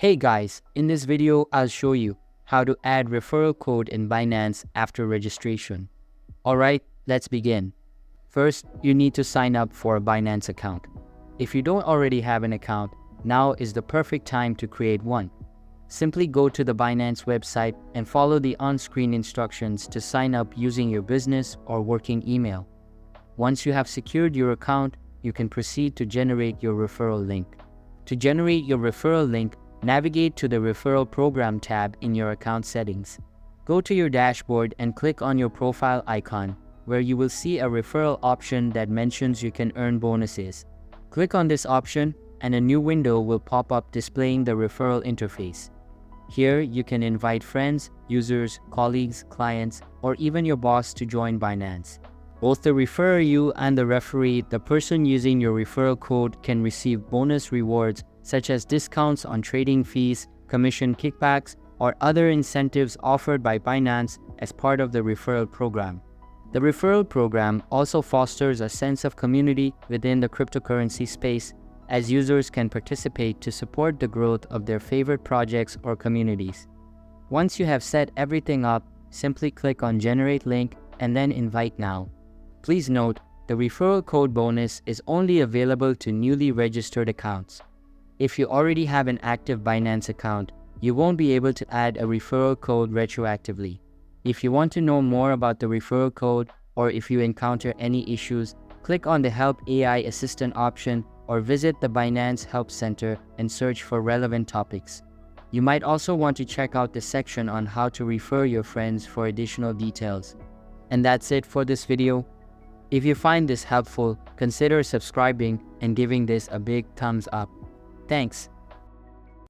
Hey guys, in this video I'll show you how to add referral code in Binance after registration. Alright, let's begin. First, you need to sign up for a Binance account. If you don't already have an account, now is the perfect time to create one. Simply go to the Binance website and follow the on-screen instructions to sign up using your business or working email. Once you have secured your account, you can proceed to generate your referral link. To generate your referral link, navigate to the Referral Program tab in your account settings. Go to your dashboard and click on your profile icon, where you will see a referral option that mentions you can earn bonuses. Click on this option and a new window will pop up displaying the referral interface. Here you can invite friends, users, colleagues, clients, or even your boss to join Binance. Both the referrer you and the referee, the person using your referral code, can receive bonus rewards such as discounts on trading fees, commission kickbacks, or other incentives offered by Binance as part of the referral program. The referral program also fosters a sense of community within the cryptocurrency space, as users can participate to support the growth of their favorite projects or communities. Once you have set everything up, simply click on Generate Link and then Invite Now. Please note, the referral code bonus is only available to newly registered accounts. If you already have an active Binance account, you won't be able to add a referral code retroactively. If you want to know more about the referral code, or if you encounter any issues, click on the Help AI Assistant option or visit the Binance Help Center and search for relevant topics. You might also want to check out the section on how to refer your friends for additional details. And that's it for this video. If you find this helpful, consider subscribing and giving this a big thumbs up. Thanks.